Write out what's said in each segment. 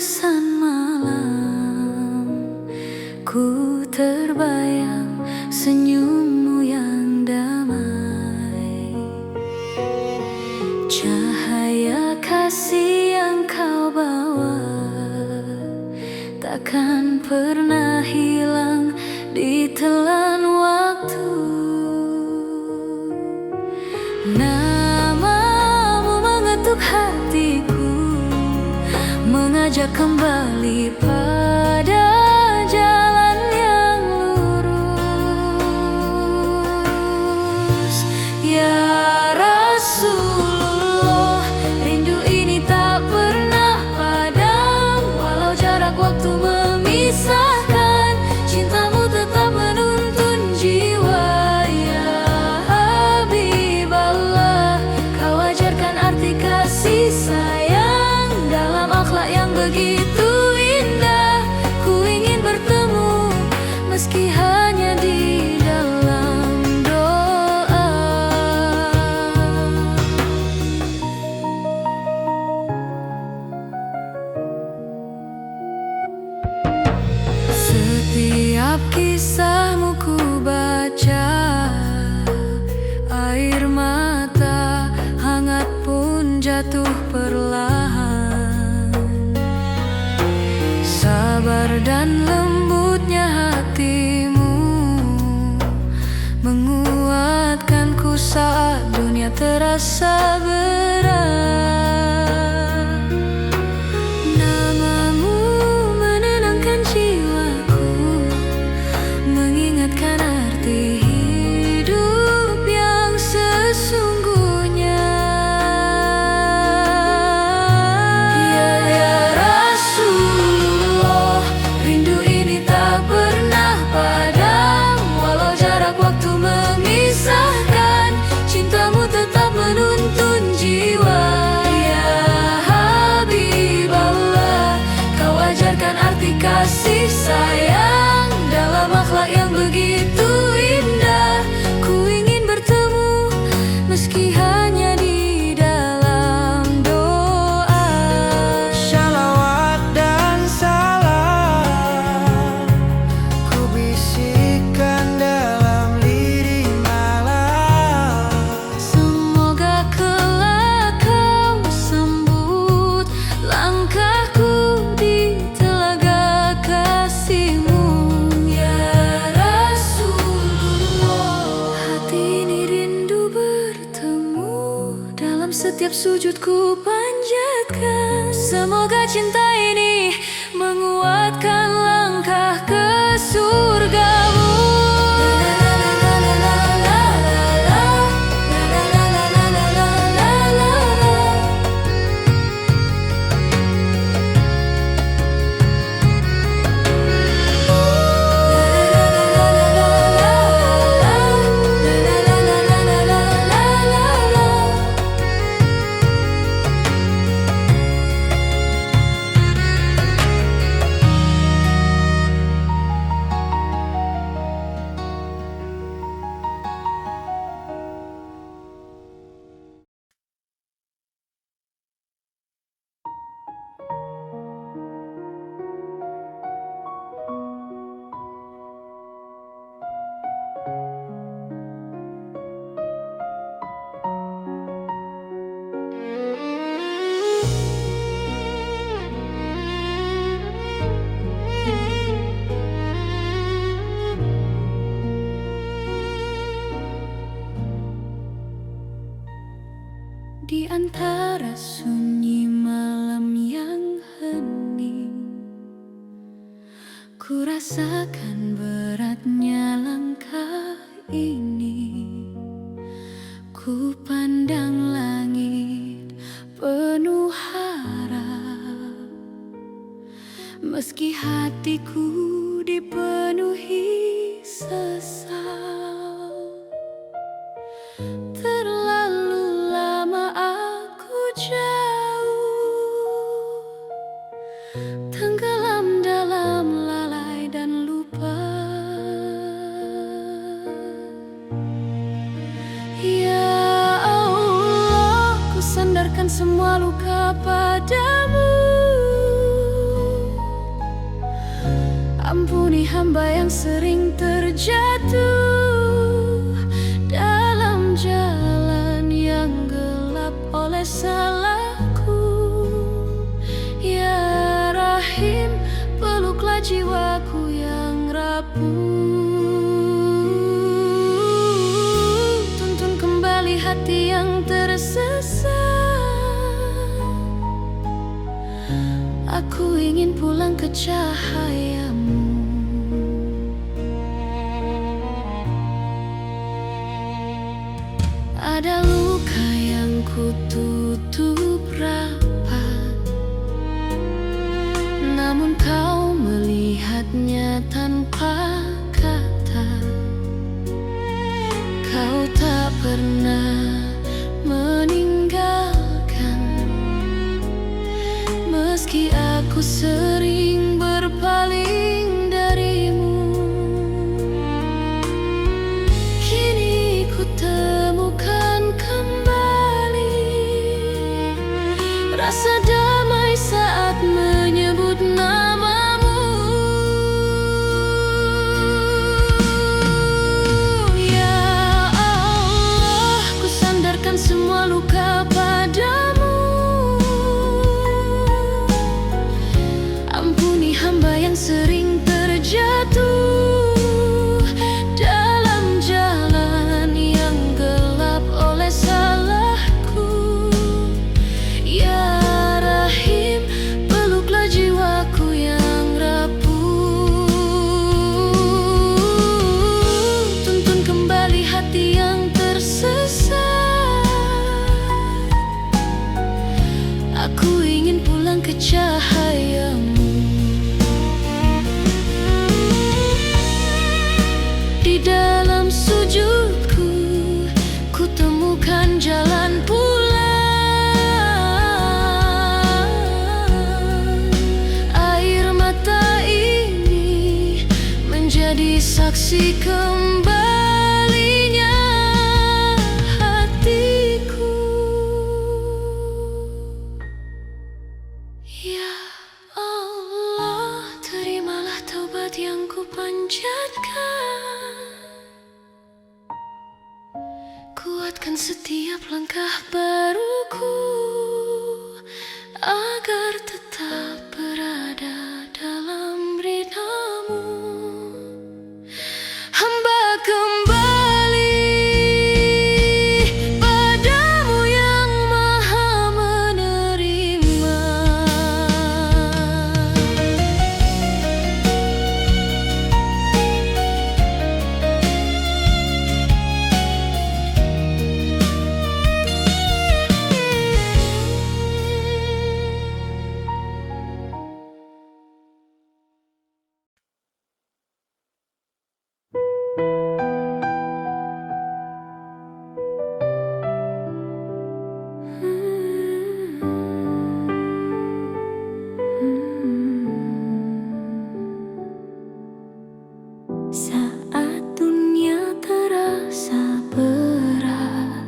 hembusan malam, ku terbayang senyummu yang damai. Cahaya kasih yang kau bawa takkan pernah hilang ditelan waktu. Namamu mengetuk hatiku, mengajak kembali pada jalan yang lurus. Ya Rasulullah, rindu ini tak pernah padam, walau jarak waktu memisahkan, cintamu tetap menuntun jiwa. Ya Habiballah, kau ajarkan arti kasih sayang dalam akhlak yang begitu indah. Ku ingin bertemu meski hanya di dalam doa. Setiap kisahmu ku baca, air mata hangat pun jatuh perlahan. Sabar dan lembutnya hatimu menguatkanku saat dunia terasa berat. Namamu menenangkan jiwaku, mengingatkan arti hidup yang sesungguhnya. Ya Rasulullah, rindu ini tak pernah padam, walau jarak waktu memisahkan, cintamu tetap menuntun jiwa. Ya Habiballah, kau ajarkan arti kasih sayang dalam akhlak yang begitu indah. Ku ingin bertemu meski hanya di dalam doa. Shalawat dan salam ku bisikkan dalam lirih malam. Semoga kelak kau sambut langkahku di telaga kasihmu. Ya Rasulullah, hati ini rindu bertemu, dalam setiap sujudku panjatkan. Semoga cinta ini menguatkan langkah ke surgamu. Di antara sunyi malam yang hening, ku rasakan beratnya langkah ini. Ku pandang langit penuh harap, meski hatiku dipenuhi sesal. Terlalu lama aku jauh, tenggelam dalam lalai dan lupa. Ya Allah, ku sandarkan semua luka padamu. Ampuni hamba yang sering terjatuh dalam jalan yang gelap oleh salahku. Ya Rahim, peluklah jiwaku yang rapuh. Tuntun kembali hati yang tersesat. Aku ingin pulang ke cahayamu. Ada luka yang kututup rapat, namun kau melihatnya tanpa kata. Kau tak pernah meninggalkan, meski aku sering berpaling darimu. Kini ku temukan kembali rasa damai saat menyebut namamu. Ya Allah, ku sandarkan semua luka padamu. Ampuni hamba yang sering terjatuh dalam jalan yang gelap oleh salahku. Ya Rahim, peluklah jiwaku yang rapuh. Tuntun kembali hati yang tersesat. Aku ingin pulang ke cahayamu. Di dalam sujudku, ku temukan jalan pulang. Air mata ini menjadi saksi kembalinya hatiku. Ya Allah, terimalah taubat yang ku panjatkan. Kuatkan setiap langkah baruku agar tetap berada dalam ridhamu. Hamba kembali padamu yang maha menerima. Saat dunia terasa berat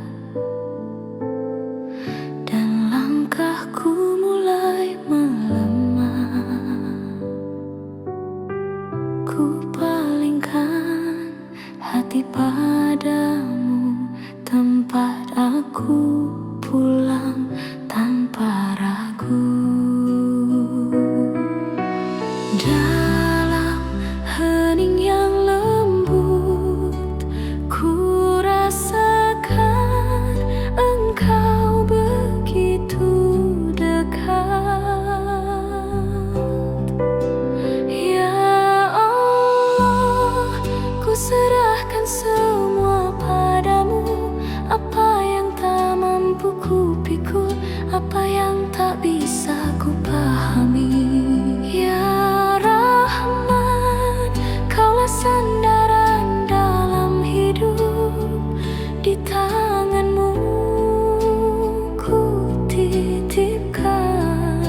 dan langkahku mulai melemah, ku palingkan hati padamu, tempat aku pulang tanpa ragu. Dalam hening yang lembut, ku rasakan engkau begitu dekat. Ya Allah, ku serahkan semua padamu. Apa yang tak mampu ku pikul, apa yang tak bisa ku pahami. Ya Rahman, kaulah sandaran dalam hidup. Di tanganmu ku titipkan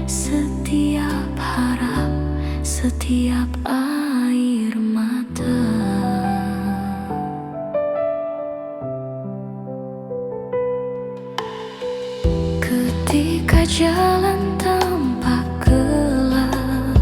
setiap harap, setiap air mata. Ketika jalan tampak gelap,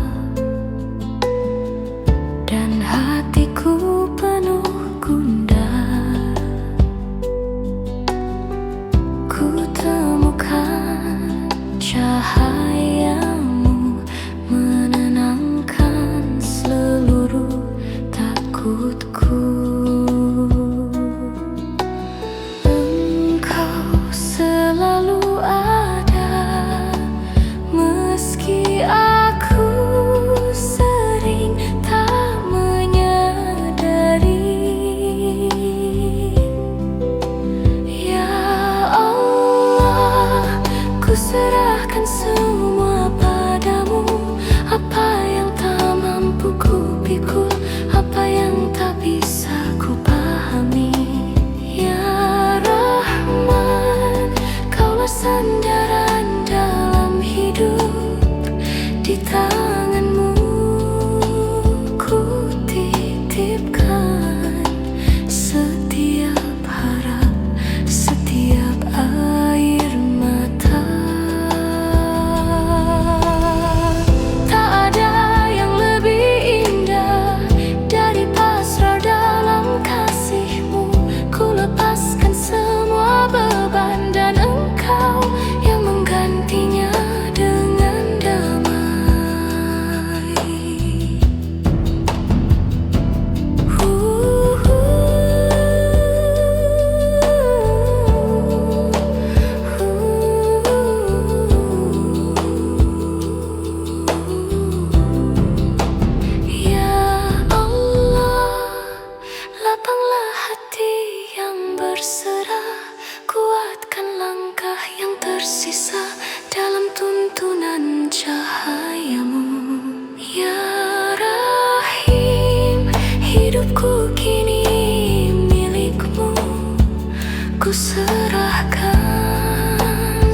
ku serahkan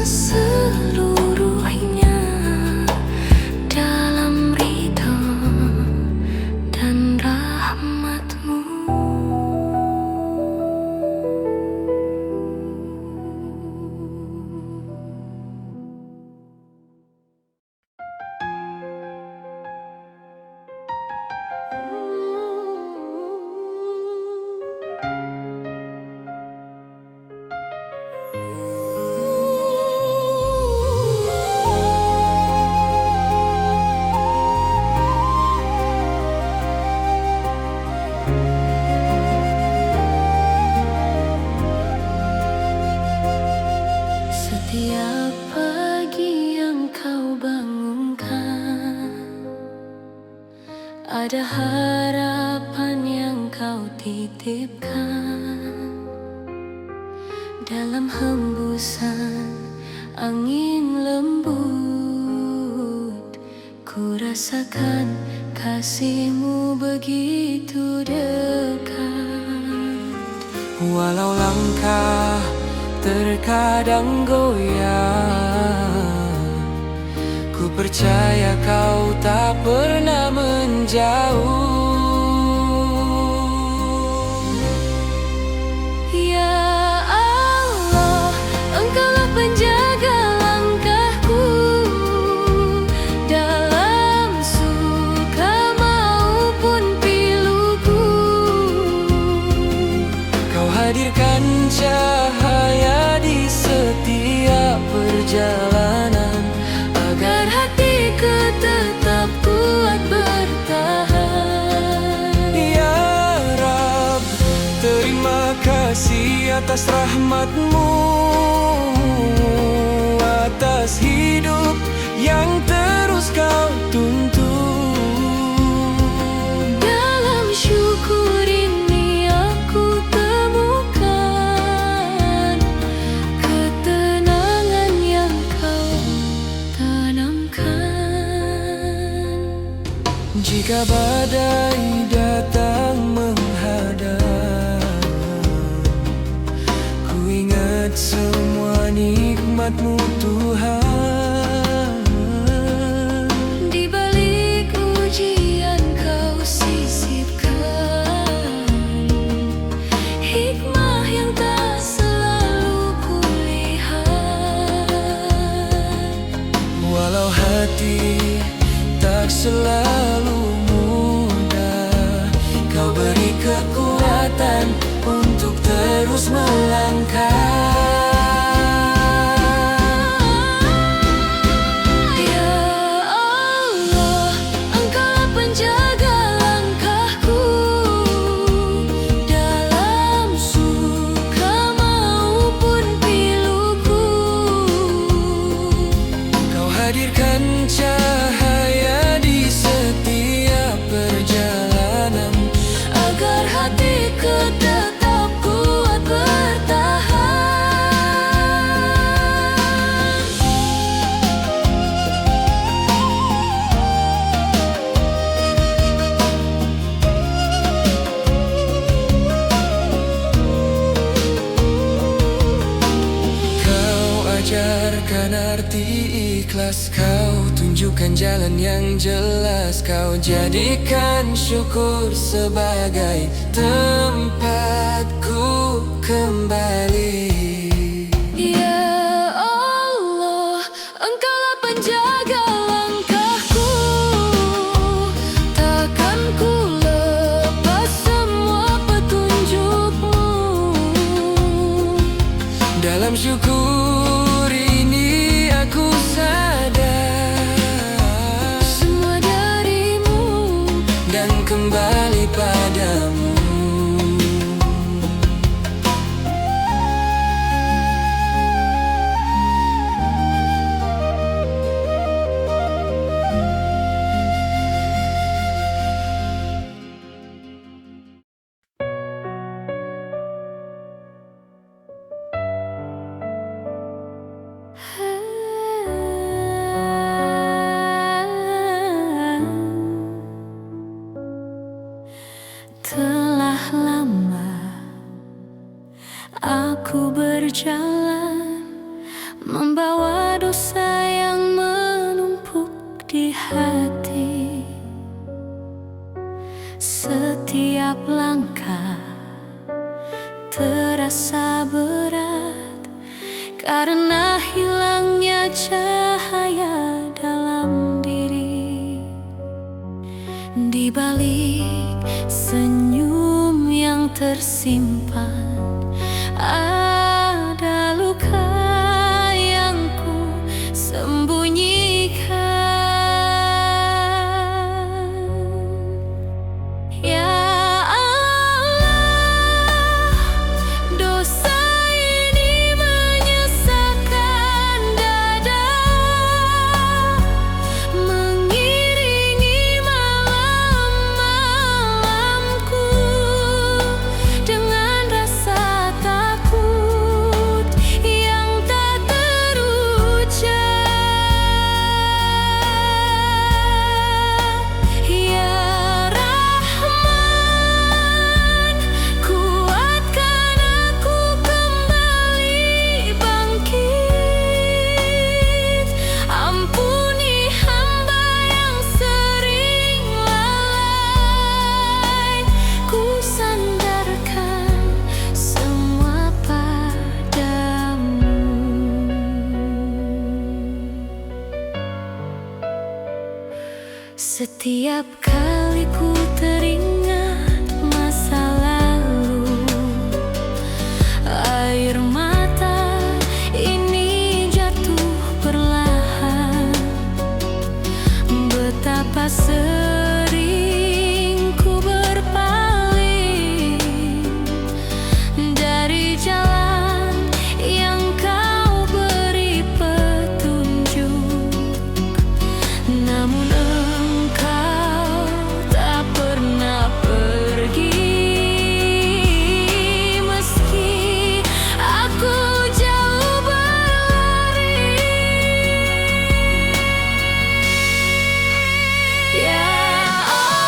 seluruhnya dalam ridho dan rahmat-Mu. Setiap pagi yang Kau bangunkan, ada harapan yang Kau titipkan. Dalam hembusan angin lembut, ku rasakan kasih-Mu begitu dekat. Walau langkah terkadang goyang, ku percaya Kau tak pernah menjauh. Ya Allah, Engkaulah penjaga langkahku, dalam suka maupun piluku. Kau hadirkan cahaya di setiap perjalanan, Agar hatiku tetap kuat bertahan. Ya Rab, terima kasih atas rahmat-Mu, atas hidup yang terus Kau tuntun. Dalam syukur ini aku temukan ketenangan yang Kau tanamkan. Jika badai datang menghadang, ku ingat semua nikmat-Mu Tuhan. Di balik ujian Kau sisipkan hikmah yang tak selalu kulihat. Walau hati tak selalu mudah, Kau beri kekuatan untuk terus melangkah. Ya Allah, Engkaulah penjaga langkahku, dalam suka maupun piluku. Kau hadirkan cahaya di setiap perjalanan, Agar hatiku tetap kuat bertahan. Kau ajarkan arti ikhlas, Kau tunjukkan jalan yang jelas. Kau jadikan syukur sebagai tempatku kembali. Ya Allah, Engkaulah penjaga langkahku, takkan ku lepas semua petunjuk-Mu. Dalam syukur ini aku sadar, Semua dari-Mu dan kembali padamu. detik, setiap langkah terasa berat karena hilangnya cahaya dalam diri. Di balik senyum yang tersimpan ada luka yang ku sembunyikan. Ya Allah, dosa ini menyesakkan dada, mengiringi malam-malamku dengan rasa takut yang tak terucap. Ya Rahman, kuatkan aku kembali bangkit. Ampuni hamba yang sering lalai, ku sandarkan semua padamu. Setiap kali ku teringat masa lalu, air mata ini jatuh perlahan. Betapa sering ku berpaling dari jalan yang kau beri petunjuk, namun engkau tak pernah pergi. Meski aku jauh berlari, ya Allah,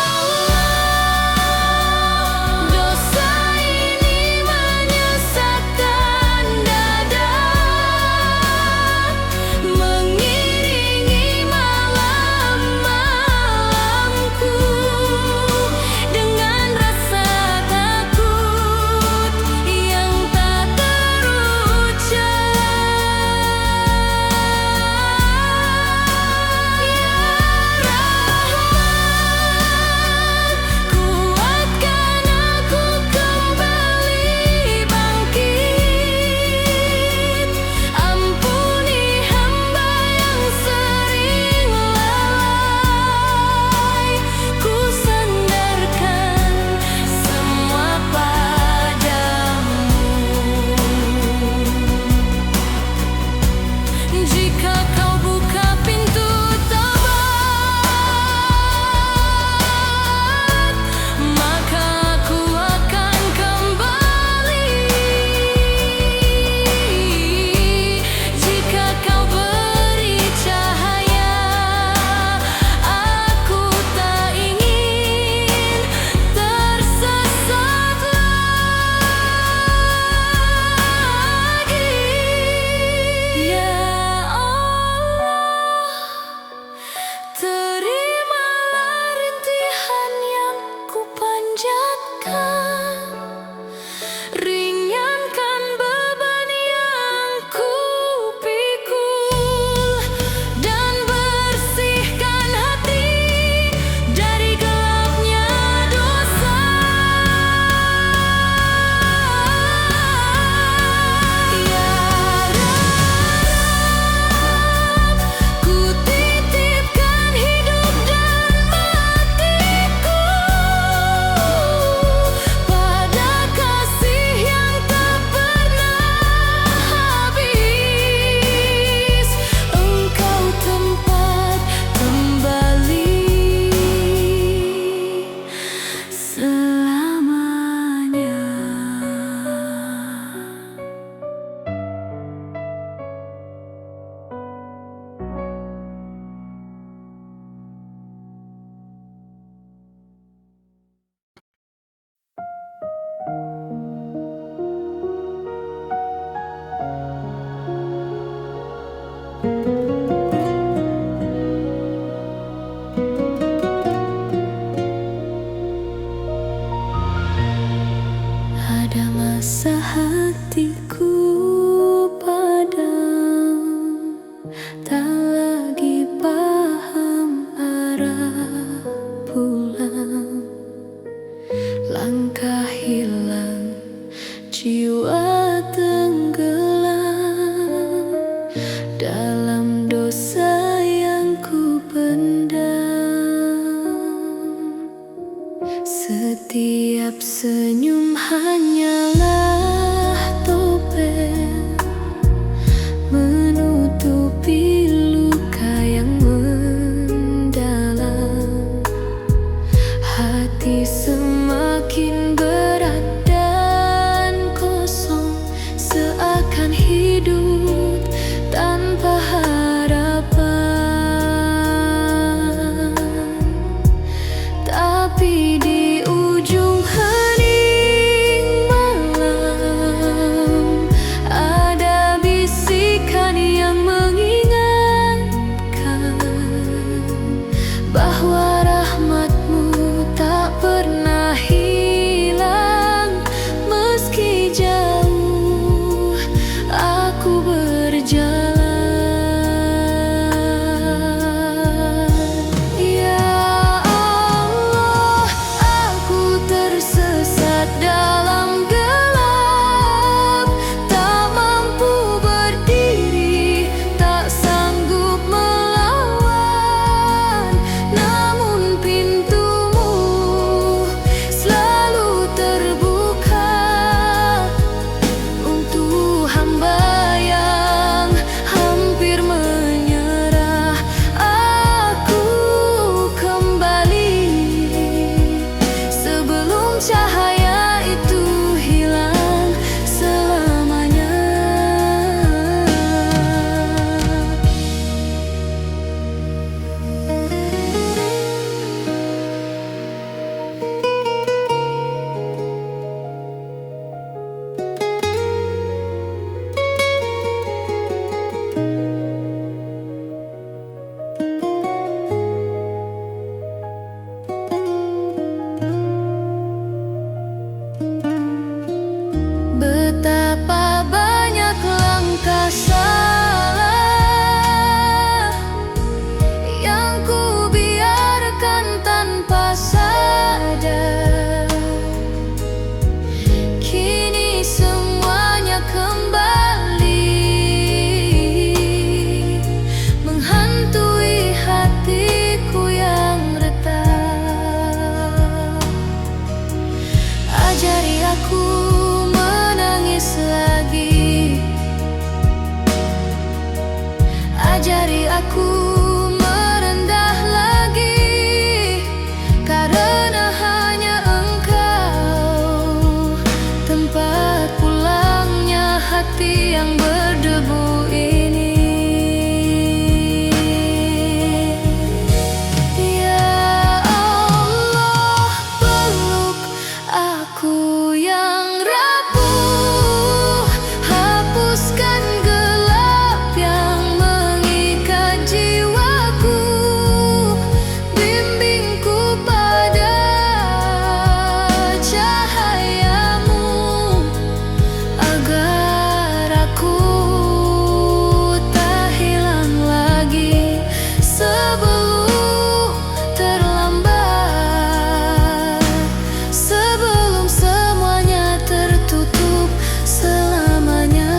Setiap senyum hanyalah topeng menutupi luka yang mendalam. Hati semakin berat dan kosong, seakan hidup tanpa harapan. Tapi di ujung hening malam ada bisikan yang mengingatkan bahwa rahmat-Mu tak pernah hilang. Meski jauh aku berjalan, dalam gelap, tak mampu berdiri, tak sanggup melawan. Namun pintu-Mu selalu terbuka untuk hamba yang hampir menyerah. Aku kembali sebelum cahaya betapa banyak langkah salah yang ku biarkan tanpa sadar. Kini semuanya kembali menghantui hatiku yang retak. Ajari aku lagi, ajari aku merendah lagi, karena hanya Engkau tempat pulangnya hati yang berdebu ini. Ya Allah, peluk aku yang rapuh, hapuskan gelap yang mengikat jiwaku, bimbingku pada cahaya-Mu agar aku tak hilang lagi sebelum terlambat, sebelum semuanya tertutup selamanya.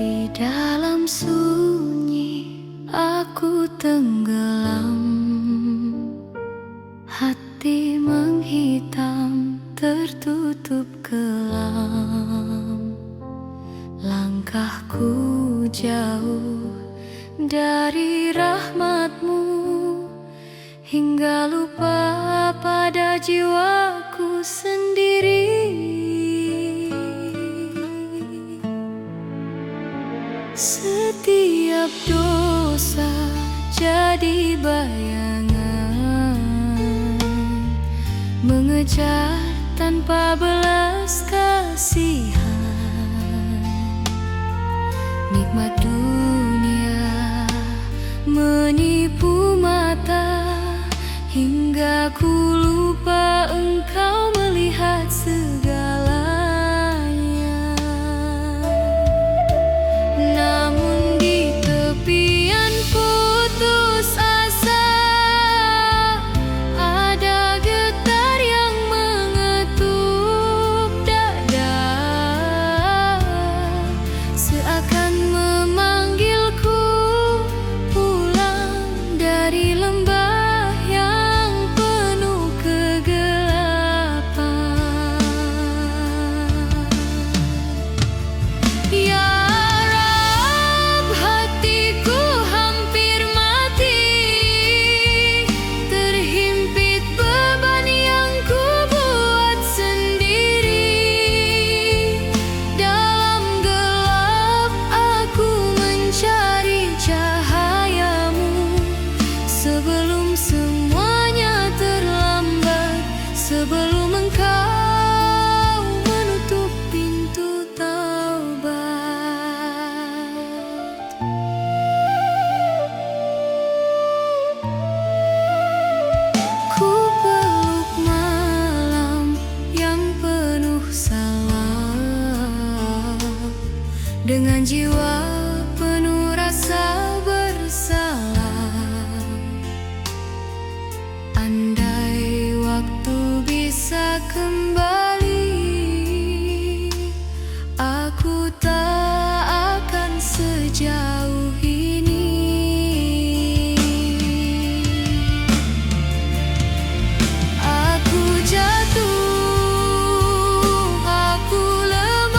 Di dalam sunyi aku tenggelam, hati menghitam tertutup kelam. Langkahku jauh dari rahmat-Mu hingga lupa pada jiwaku sendiri. Setiap dosa jadi bayangan mengejar tanpa belas kasihan. dengan jiwa penuh rasa bersalah. Andai waktu bisa kembali, aku tak akan sejauh ini. Aku jatuh, aku lemah,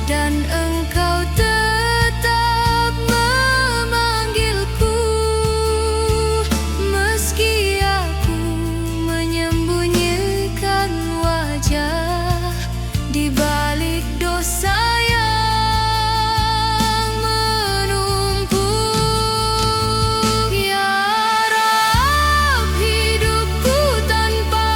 dan engkau tetap memanggilku. Meski aku menyembunyikan wajah di balik dosa yang menumpuk. Ya Rab, hidupku tanpa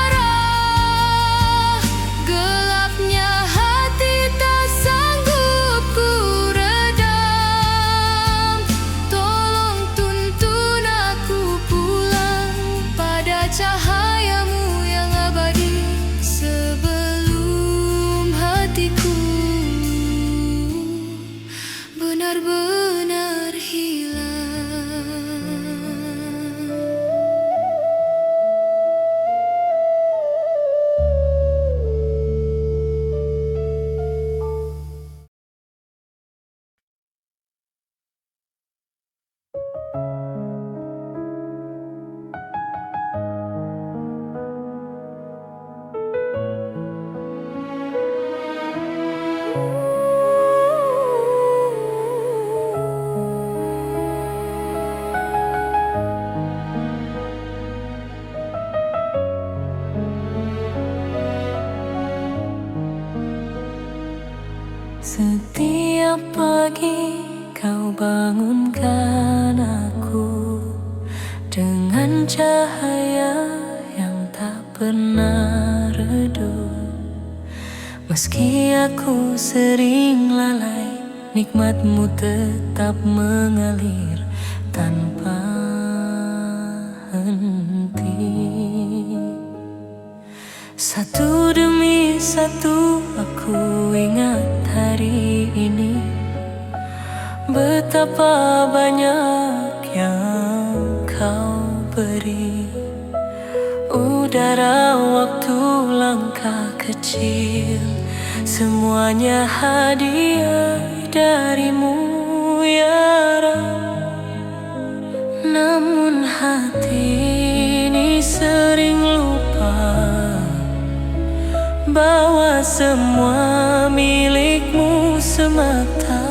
arah, gelapnya hati tak sanggup ku redam. Tolong tuntun aku pulang pada cahayamu yang abadi, sebelum hatiku benar-benar hilang. Setiap pagi kau bangunkan aku dengan cahaya yang tak pernah redup. Meski aku sering lalai, nikmatmu tetap mengalir tanpa henti. Satu demi satu aku ingat hari ini, betapa banyak yang kau beri. Udara, waktu, langkah kecil, semuanya hadiah darimu ya Rab. Namun hati ini sering lupa bahwa semua milikmu semata.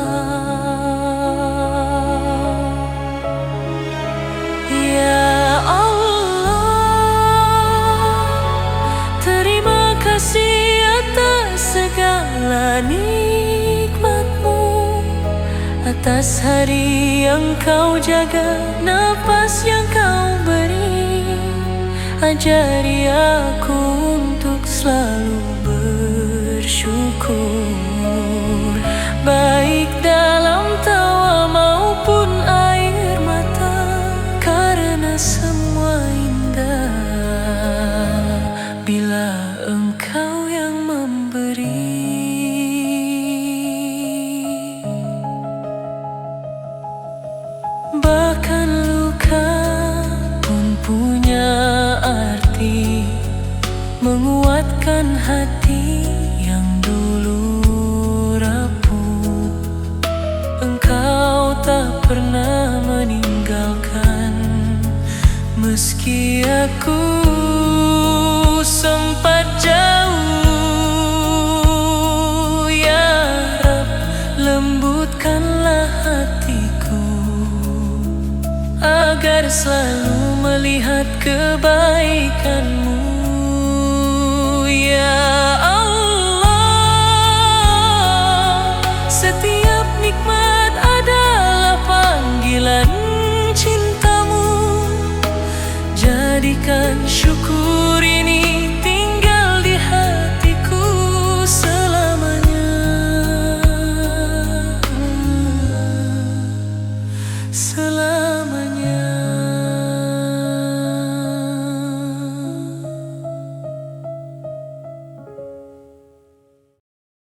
Ya Allah, terima kasih atas segala nikmatmu, atas hari yang kau jaga, napas yang kau beri. Ajari aku untuk selalu bersyukur, baik dalam tawa maupun air mata, karena semua indah bila engkau yang memberi. Bahkan luka pun punya arti, menguatkan hati yang dulu rapuh. Engkau tak pernah meninggalkan, meski aku sempat jauh. Ya Rab, lembutkanlah hatiku agar selalu melihat kebaikan